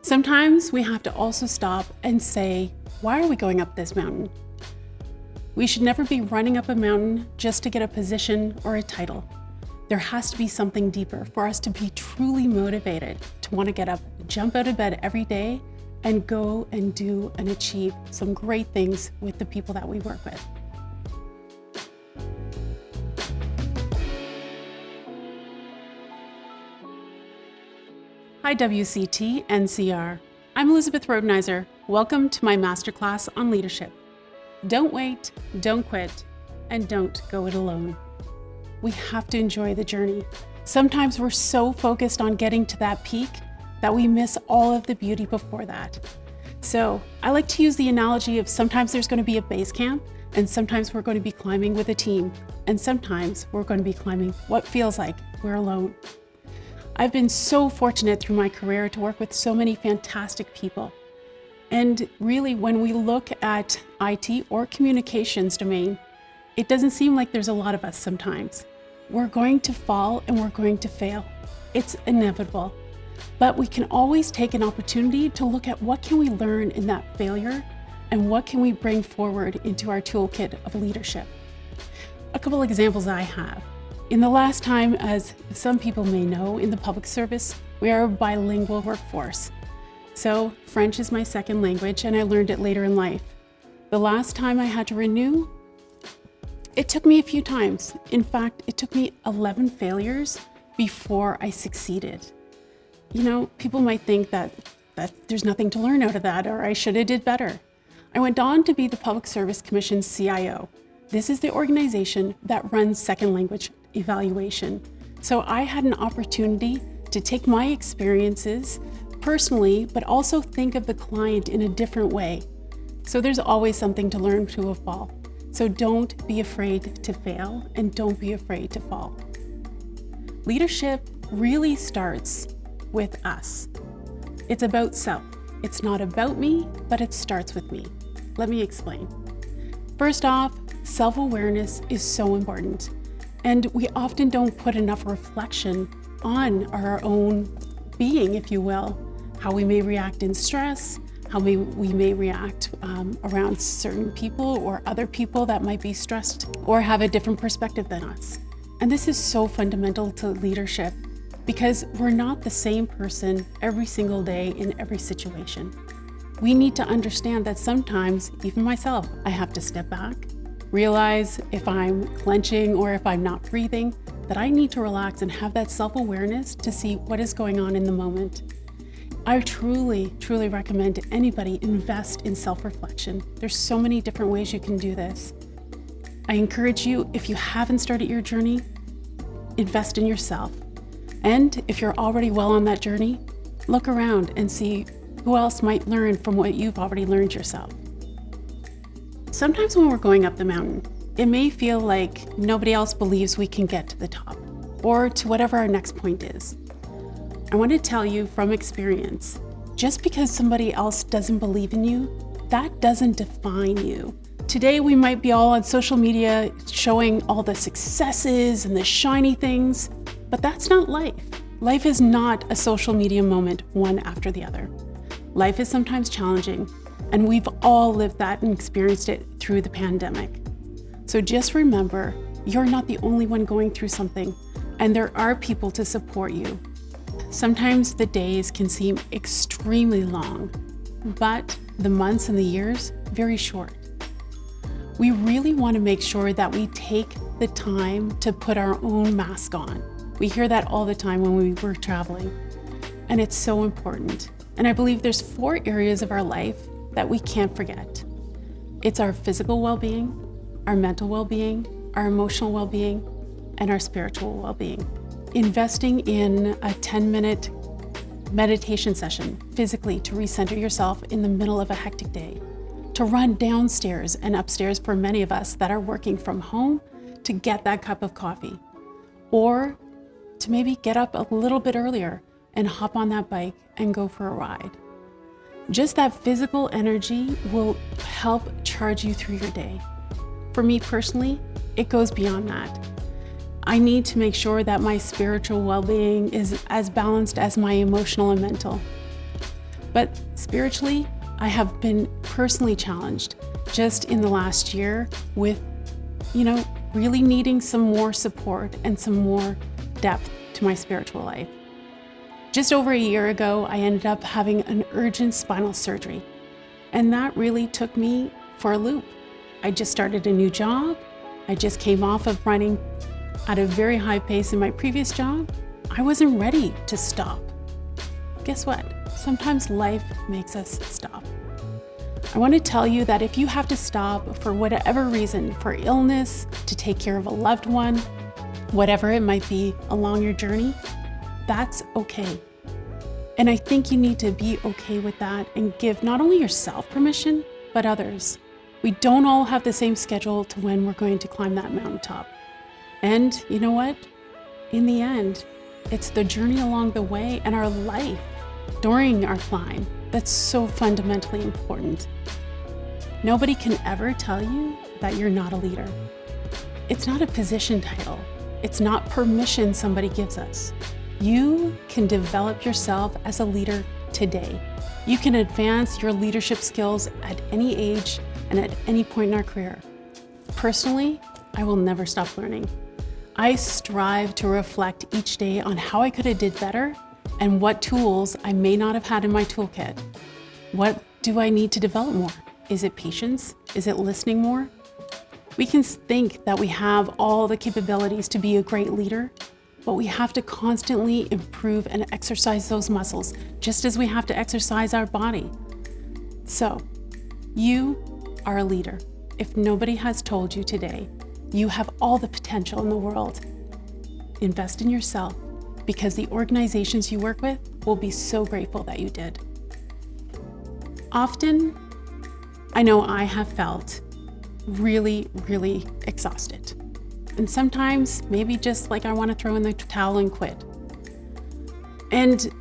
Sometimes we have to also stop and say, why are we going up this mountain? We should never be running up a mountain just to get a position or a title. There has to be something deeper for us to be truly motivated to want to get up, jump out of bed every day, and go and do and achieve some great things with the people that we work with. Hi WCT-NCR. I'm Elizabeth Rhodenizer. Welcome to my Masterclass on leadership. Don't wait, don't quit, and don't go it alone. We have to enjoy the journey. Sometimes we're so focused on getting to that peak that we miss all of the beauty before that. So I like to use the analogy of sometimes there's going to be a base camp, and sometimes we're going to be climbing with a team, and sometimes we're going to be climbing what feels like we're alone. I've been so fortunate through my career to work with so many fantastic people. And really, when we look at IT or communications domain, it doesn't seem like there's a lot of us sometimes. We're going to fall and we're going to fail. It's inevitable. But we can always take an opportunity to look at what can we learn in that failure and what can we bring forward into our toolkit of leadership. A couple examples I have. In the last time, as some people may know, in the public service, we are a bilingual workforce. So French is my second language, and I learned it later in life. The last time I had to renew, it took me a few times. In fact, it took me 11 failures before I succeeded. You know, people might think that there's nothing to learn out of that, or I should have did better. I went on to be the Public Service Commission's CIO. This is the organization that runs second language evaluation. So I had an opportunity to take my experiences personally, but also think of the client in a different way. So there's always something to learn through a fall. So don't be afraid to fail and don't be afraid to fall. Leadership really starts with us. It's about self. It's not about me, but it starts with me. Let me explain. First off, self-awareness is so important. And we often don't put enough reflection on our own being, if you will, how we may react in stress, how we may react around certain people or other people that might be stressed or have a different perspective than us. And this is so fundamental to leadership because we're not the same person every single day in every situation. We need to understand that sometimes, even myself, I have to step back, realize if I'm clenching or if I'm not breathing, that I need to relax and have that self-awareness to see what is going on in the moment. I truly, truly recommend anybody invest in self-reflection. There's so many different ways you can do this. I encourage you, if you haven't started your journey, invest in yourself. And if you're already well on that journey, look around and see who else might learn from what you've already learned yourself. Sometimes when we're going up the mountain, it may feel like nobody else believes we can get to the top or to whatever our next point is. I want to tell you from experience, just because somebody else doesn't believe in you, that doesn't define you. Today we might be all on social media showing all the successes and the shiny things, but that's not life. Life is not a social media moment one after the other. Life is sometimes challenging, and we've all lived that and experienced it through the pandemic. So just remember, you're not the only one going through something, and there are people to support you. Sometimes the days can seem extremely long, but the months and the years, very short. We really want to make sure that we take the time to put our own mask on. We hear that all the time when we were traveling, and it's so important. And I believe there's 4 areas of our life that we can't forget. It's our physical well-being, our mental well-being, our emotional well-being, and our spiritual well-being. Investing in a 10-minute meditation session physically to recenter yourself in the middle of a hectic day, to run downstairs and upstairs for many of us that are working from home to get that cup of coffee, or to maybe get up a little bit earlier and hop on that bike and go for a ride. Just that physical energy will help charge you through your day. For me personally, it goes beyond that. I need to make sure that my spiritual well-being is as balanced as my emotional and mental. But spiritually, I have been personally challenged just in the last year with, really needing some more support and some more depth to my spiritual life. Just over a year ago, I ended up having an urgent spinal surgery, and that really took me for a loop. I just started a new job. I just came off of running at a very high pace in my previous job. I wasn't ready to stop. Guess what? Sometimes life makes us stop. I want to tell you that if you have to stop for whatever reason, for illness, to take care of a loved one, whatever it might be along your journey, that's okay. And I think you need to be okay with that and give not only yourself permission, but others. We don't all have the same schedule to when we're going to climb that mountaintop. And you know what? In the end, it's the journey along the way and our life during our climb that's so fundamentally important. Nobody can ever tell you that you're not a leader. It's not a position title. It's not permission somebody gives us. You can develop yourself as a leader today. You can advance your leadership skills at any age and at any point in our career. Personally, I will never stop learning. I strive to reflect each day on how I could have did better and what tools I may not have had in my toolkit. What do I need to develop more? Is it patience? Is it listening more? We can think that we have all the capabilities to be a great leader, but we have to constantly improve and exercise those muscles, just as we have to exercise our body. So, you are a leader. If nobody has told you today, you have all the potential in the world. Invest in yourself, because the organizations you work with will be so grateful that you did. Often, I know I have felt really, really exhausted. And sometimes maybe just like I want to throw in the towel and quit. And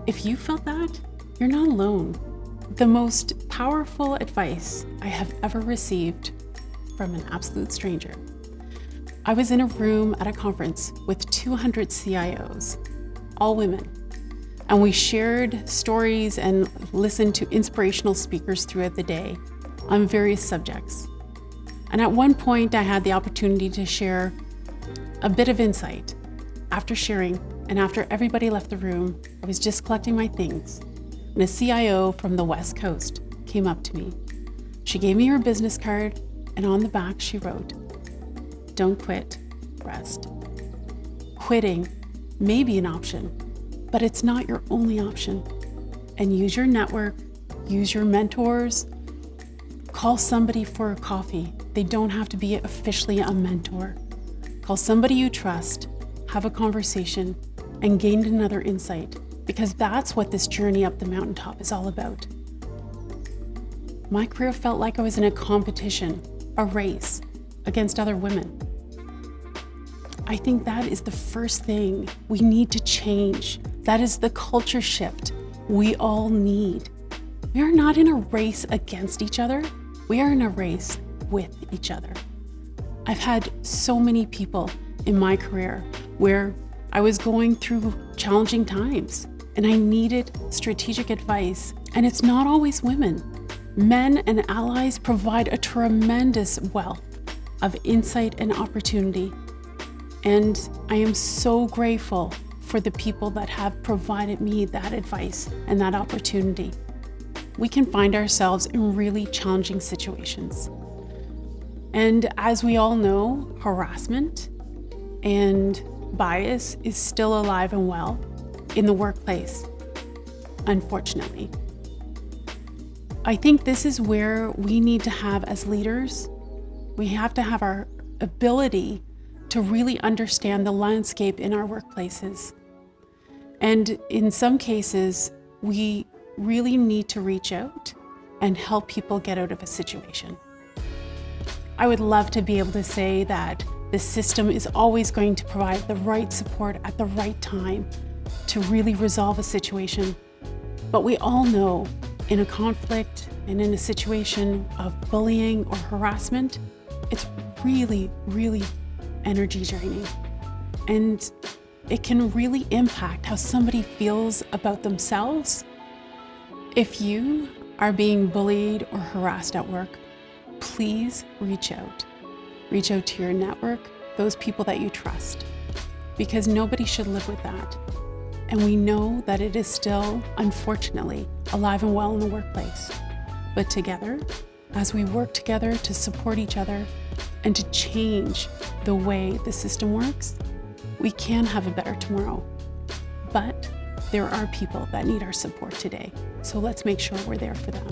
if you felt that, you're not alone. The most powerful advice I have ever received from an absolute stranger. I was in a room at a conference with 200 CIOs, all women, and we shared stories and listened to inspirational speakers throughout the day on various subjects. And at one point, I had the opportunity to share a bit of insight. After sharing, and after everybody left the room, I was just collecting my things, and a CIO from the West Coast came up to me. She gave me her business card, and on the back she wrote, "Don't quit, rest." Quitting may be an option, but it's not your only option. And use your network, use your mentors, call somebody for a coffee. They don't have to be officially a mentor. Call somebody you trust, have a conversation, and gain another insight, because that's what this journey up the mountaintop is all about. My career felt like I was in a competition, a race against other women. I think that is the first thing we need to change. That is the culture shift we all need. We are not in a race against each other. We are in a race with each other. I've had so many people in my career where I was going through challenging times and I needed strategic advice, and it's not always women. Men and allies provide a tremendous wealth of insight and opportunity. And I am so grateful for the people that have provided me that advice and that opportunity. We can find ourselves in really challenging situations. And as we all know, harassment and bias is still alive and well in the workplace, unfortunately. I think this is where we need to have, as leaders, we have to have our ability to really understand the landscape in our workplaces. And in some cases, we really need to reach out and help people get out of a situation. I would love to be able to say that the system is always going to provide the right support at the right time to really resolve a situation. But we all know in a conflict and in a situation of bullying or harassment, it's really, really energy draining. And it can really impact how somebody feels about themselves If you are being bullied or harassed at work, please reach out. Reach out to your network, those people that you trust, because nobody should live with that. And we know that it is still, unfortunately, alive and well in the workplace. But together, as we work together to support each other and to change the way the system works, we can have a better tomorrow. But there are people that need our support today, so let's make sure we're there for them.